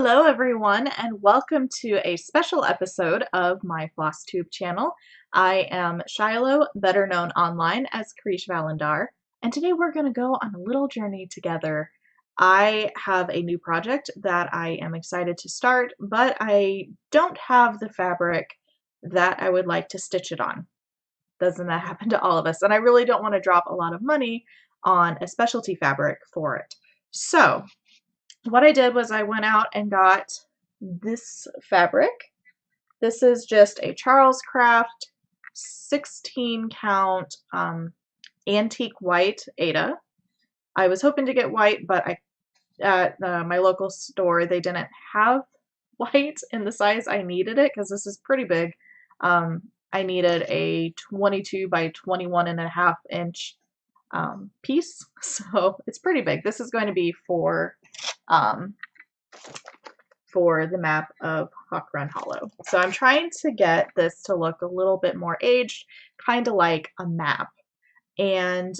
Hello everyone and welcome to a special episode of my FlossTube channel. I am Shiloh, better known online as Karish Valendar, and today we're going to go on a little journey together. I have a new project that I am excited to start, but I don't have the fabric that I would like to stitch it on. Doesn't that happen to all of us? And I really don't want to drop a lot of money on a specialty fabric for it. So what I did was I went out and got this fabric. This is just a Charles Craft 16 count antique white Aida. I was hoping to get white, but at my local store they didn't have white in the size I needed it because this is pretty big. I needed a 22 by 21 and a half inch piece, so it's pretty big. This is going to be for the map of Hawk Run Hollow. So I'm trying to get this to look a little bit more aged, kind of like a map. And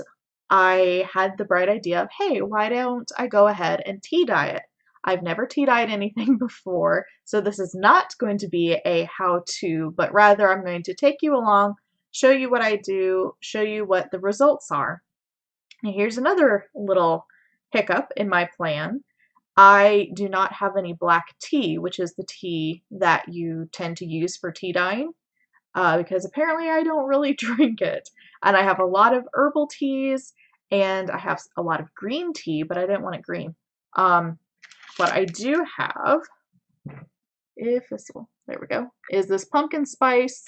I had the bright idea of, hey, why don't I go ahead and tea dye it? I've never tea dyed anything before, so this is not going to be a how-to, but rather I'm going to take you along, show you what I do, show you what the results are. And here's another little hiccup in my plan. I do not have any black tea, which is the tea that you tend to use for tea dyeing, because apparently I don't really drink it. And I have a lot of herbal teas, and I have a lot of green tea, but I didn't want it green. What I do have, there we go, is this pumpkin spice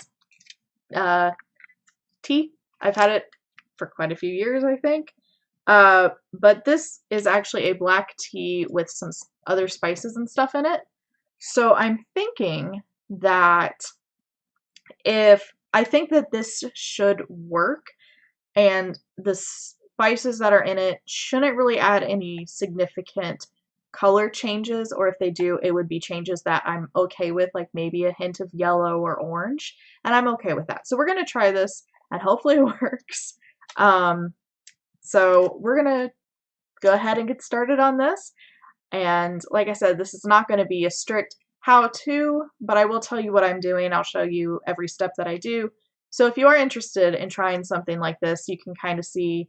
tea. I've had it for quite a few years, I think. But this is actually a black tea with some other spices and stuff in it. So I'm thinking that I think that this should work, and the spices that are in it shouldn't really add any significant color changes, or if they do, it would be changes that I'm okay with, like maybe a hint of yellow or orange, and I'm okay with that. So we're going to try this, and hopefully it works. So we're going to go ahead and get started on this. And like I said, this is not going to be a strict how-to, but I will tell you what I'm doing. I'll show you every step that I do. So if you are interested in trying something like this, you can kind of see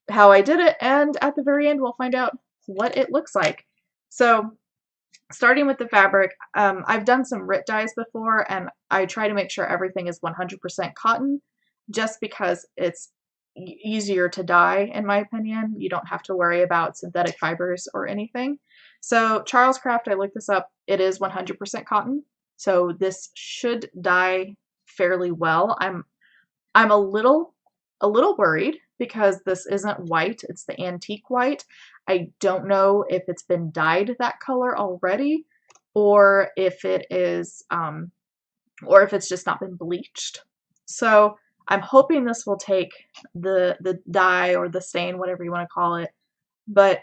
how I did it. And at the very end, we'll find out what it looks like. So starting with the fabric, I've done some RIT dyes before, and I try to make sure everything is 100% cotton, just because it's easier to dye, in my opinion. You don't have to worry about synthetic fibers or anything. So Charles Craft, I looked this up, it is 100% cotton, so this should dye fairly well. I'm a little worried because this isn't white, it's the antique white. I don't know if it's been dyed that color already, or if it is or if it's just not been bleached. So I'm hoping this will take the dye or the stain, whatever you want to call it, but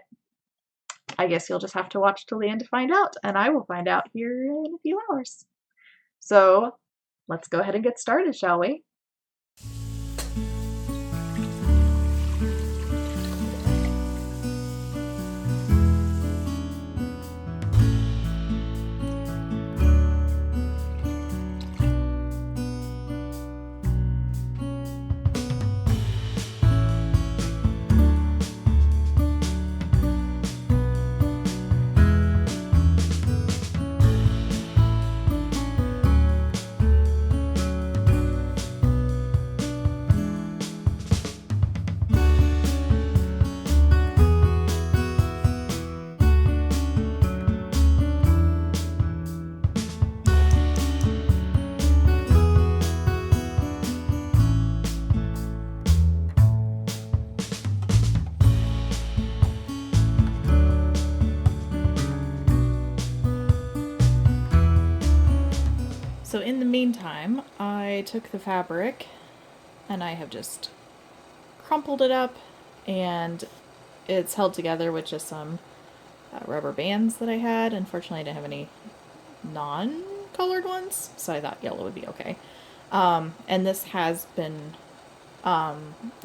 I guess you'll just have to watch till the end to find out, and I will find out here in a few hours. So let's go ahead and get started, shall we? So in the meantime, I took the fabric and I have just crumpled it up, and it's held together with just some rubber bands that I had. Unfortunately, I didn't have any non-colored ones, so I thought yellow would be okay. And this has been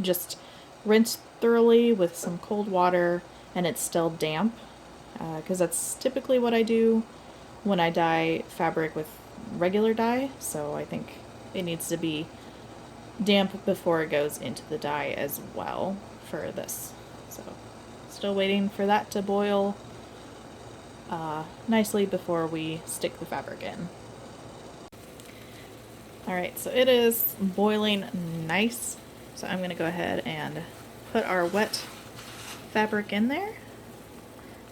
just rinsed thoroughly with some cold water, and it's still damp, because that's typically what I do when I dye fabric with regular dye, so I think it needs to be damp before it goes into the dye as well for this. So still waiting for that to boil nicely before we stick the fabric in. Alright, so it is boiling nice, so I'm going to go ahead and put our wet fabric in there.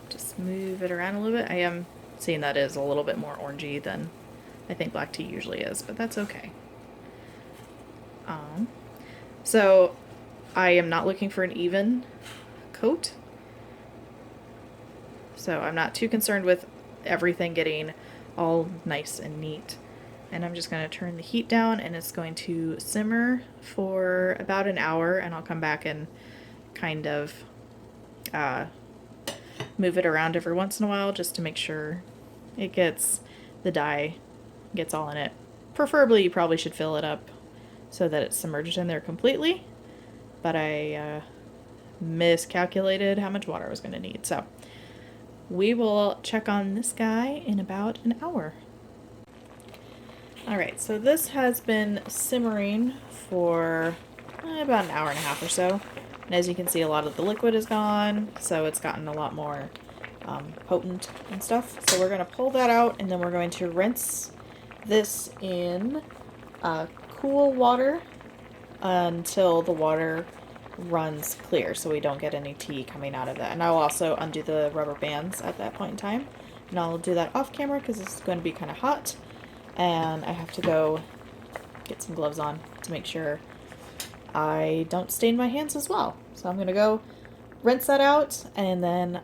Just move it around a little bit. I am seeing that is a little bit more orangey than I think black tea usually is, but that's okay. So I am not looking for an even coat, so I'm not too concerned with everything getting all nice and neat. And I'm just going to turn the heat down, and it's going to simmer for about an hour, and I'll come back and kind of move it around every once in a while just to make sure it gets, the dye gets all in it. Preferably you probably should fill it up so that it's submerged in there completely, but I miscalculated how much water I was going to need. So we will check on this guy in about an hour. Alright, so this has been simmering for about an hour and a half or so. And as you can see, a lot of the liquid is gone, so it's gotten a lot more potent and stuff. So we're going to pull that out, and then we're going to rinse this in cool water until the water runs clear, so we don't get any tea coming out of that. And I'll also undo the rubber bands at that point in time. And I'll do that off camera because it's going to be kind of hot. And I have to go get some gloves on to make sure I don't stain my hands as well. So I'm going to go rinse that out, and then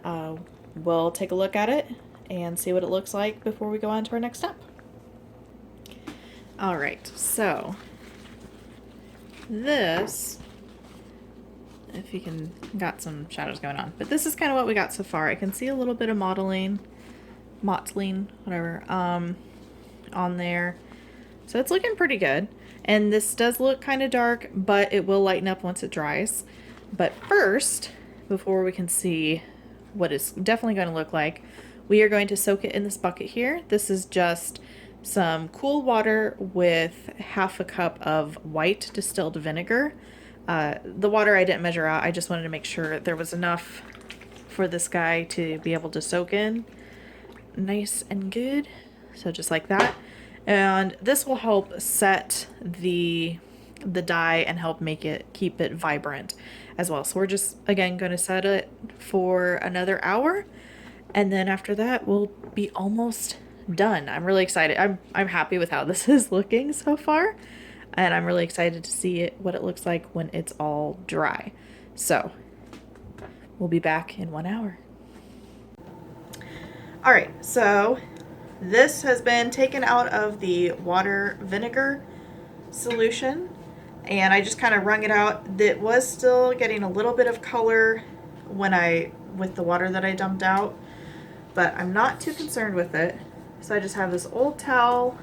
we'll take a look at it and see what it looks like before we go on to our next step. Alright, so this, if you can, got some shadows going on, but this is kind of what we got so far. I can see a little bit of mottling, whatever, on there. So it's looking pretty good. And this does look kind of dark, but it will lighten up once it dries. But first, before we can see what it's definitely going to look like, we are going to soak it in this bucket here. This is just some cool water with half a cup of white distilled vinegar. The water I didn't measure out. I just wanted to make sure there was enough for this guy to be able to soak in nice and good. So just like that. And this will help set the dye and help make it, keep it vibrant as well. So we're just, again, going to set it for another hour. And then after that, we'll be almost done. I'm really excited. I'm happy with how this is looking so far. And I'm really excited to see what it looks like when it's all dry. So we'll be back in 1 hour. All right, so this has been taken out of the water vinegar solution, and I just kind of wrung it out. It was still getting a little bit of color with the water that I dumped out, but I'm not too concerned with it. So I just have this old towel,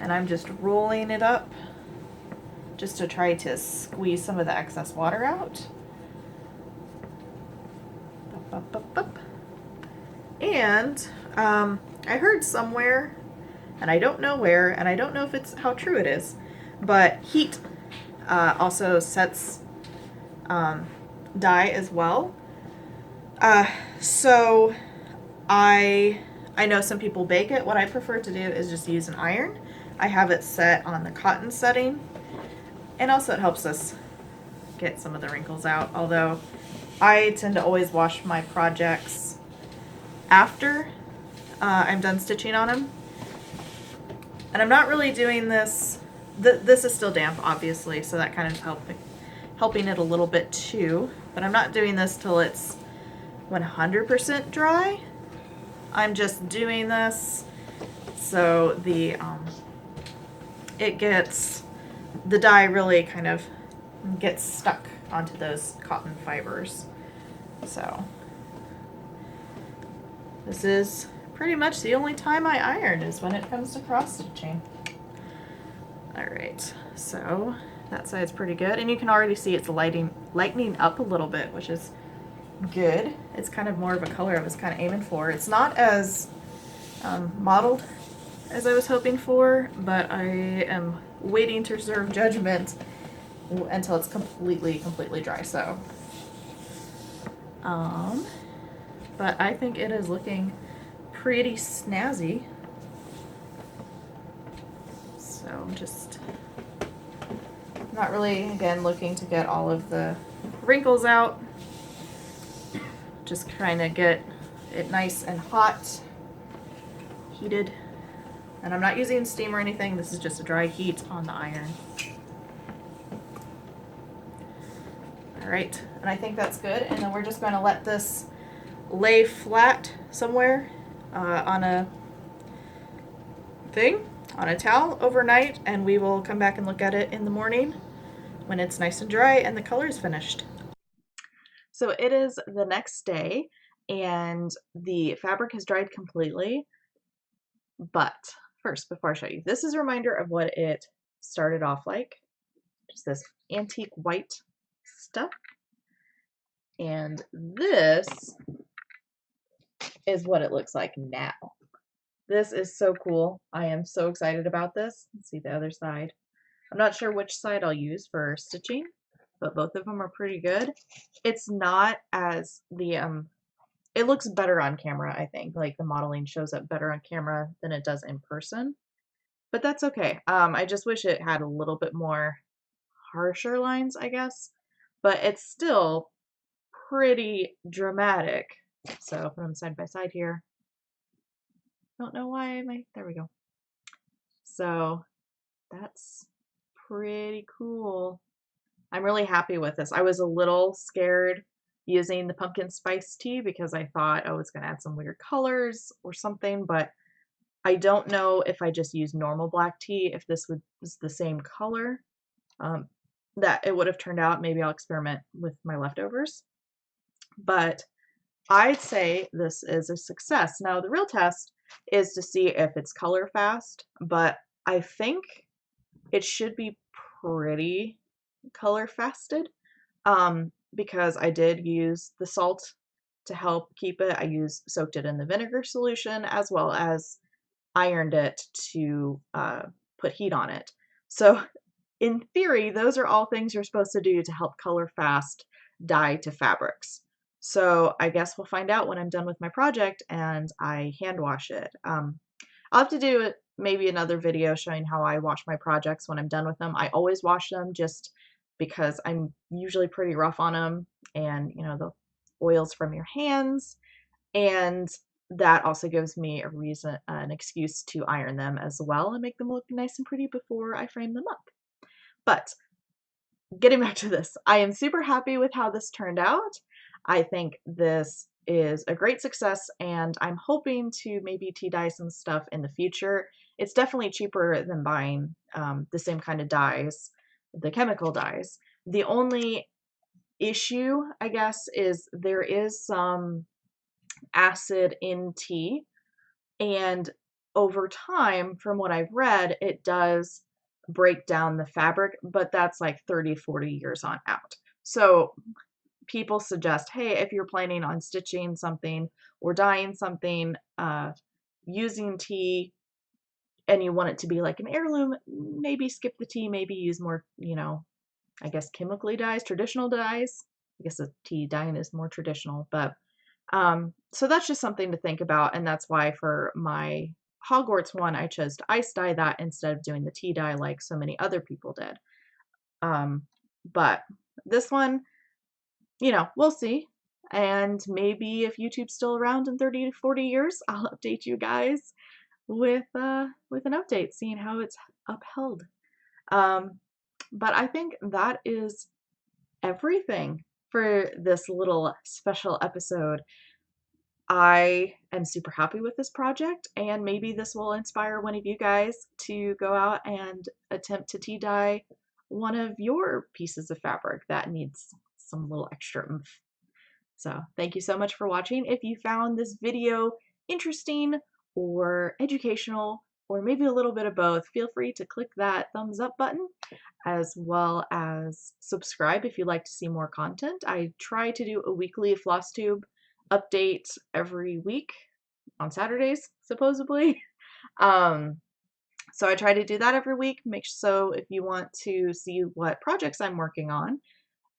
and I'm just rolling it up just to try to squeeze some of the excess water out. And I heard somewhere, and I don't know where, and I don't know if it's how true it is, but heat also sets dye as well. So I know some people bake it. What I prefer to do is just use an iron. I have it set on the cotton setting, and also it helps us get some of the wrinkles out, although I tend to always wash my projects after I'm done stitching on them. And I'm not really doing this, this is still damp obviously, so that kind of helping it a little bit too, but I'm not doing this till it's 100% dry. I'm just doing this so the dye really kind of gets stuck onto those cotton fibers. So this is pretty much the only time I iron is when it comes to cross stitching. Alright, so that side's pretty good, and you can already see it's lightening up a little bit, which is good. It's kind of more of a color I was kind of aiming for. It's not as modeled as I was hoping for, but I am waiting to reserve judgment until it's completely dry. So, but I think it is looking pretty snazzy. So I'm just not really, again, looking to get all of the wrinkles out. Just trying to get it nice and hot, heated. And I'm not using steam or anything. This is just a dry heat on the iron. All right, and I think that's good. And then we're just going to let this lay flat somewhere on a thing, on a towel overnight, and we will come back and look at it in the morning when it's nice and dry and the color is finished. So it is the next day and the fabric has dried completely. But first, before I show you, this is a reminder of what it started off like. Just this antique white stuff. And this is what it looks like now. This is so cool. I am so excited about this. Let's see the other side. I'm not sure which side I'll use for stitching, but both of them are pretty good. It's not as it looks better on camera, I think. Like the modeling shows up better on camera than it does in person. But that's okay. I just wish it had a little bit more harsher lines, I guess. But it's still pretty dramatic. So I'll put them side by side here. Don't know why there we go. So that's pretty cool. I'm really happy with this. I was a little scared using the pumpkin spice tea because I thought I was going to add some weird colors or something, but I don't know if I just use normal black tea, if this was the same color, that it would have turned out. Maybe I'll experiment with my leftovers. But I'd say this is a success. Now, the real test is to see if it's color fast, but I think it should be pretty color fasted because I did use the salt to help keep it. I soaked it in the vinegar solution as well as ironed it to put heat on it. So in theory, those are all things you're supposed to do to help color fast dye to fabrics. So I guess we'll find out when I'm done with my project and I hand wash it. I'll have to do maybe another video showing how I wash my projects when I'm done with them. I always wash them just because I'm usually pretty rough on them, and you know, the oils from your hands, and that also gives me a reason, an excuse to iron them as well and make them look nice and pretty before I frame them up. But getting back to this, I am super happy with how this turned out. I think this is a great success, and I'm hoping to maybe tea dye some stuff in the future. It's definitely cheaper than buying the same kind of dyes, the chemical dyes. The only issue, I guess, is there is some acid in tea, and over time, from what I've read, it does break down the fabric, but that's like 30-40 years on out. So people suggest, hey, if you're planning on stitching something or dyeing something using tea and you want it to be like an heirloom, maybe skip the tea, maybe use more, you know, I guess chemically dyes, traditional dyes. I guess the tea dyeing is more traditional, but so that's just something to think about, and that's why for my Hogwarts one, I chose to ice dye that instead of doing the tea dye like so many other people did. But this one, you know, we'll see. And maybe if YouTube's still around in 30 to 40 years, I'll update you guys with an update, seeing how it's upheld. But I think that is everything for this little special episode. I am super happy with this project, and maybe this will inspire one of you guys to go out and attempt to tea dye one of your pieces of fabric that needs some little extra oomph. So thank you so much for watching. If you found this video interesting or educational, or maybe a little bit of both, feel free to click that thumbs up button, as well as subscribe if you'd like to see more content. I try to do a weekly FlossTube update every week on Saturdays, supposedly. Um, so I try to do that every week. Make so if you want to see what projects I'm working on,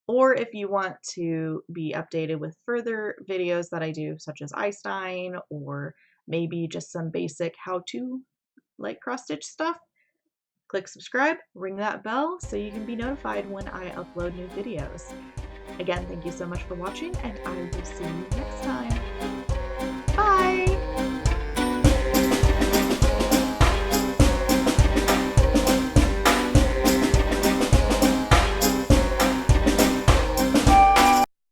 or if you want to be updated with further videos that I do, such as Einstein, or maybe just some basic how-to like cross-stitch stuff, click subscribe, ring that bell so you can be notified when I upload new videos. Again, thank you so much for watching, and I will see you next time.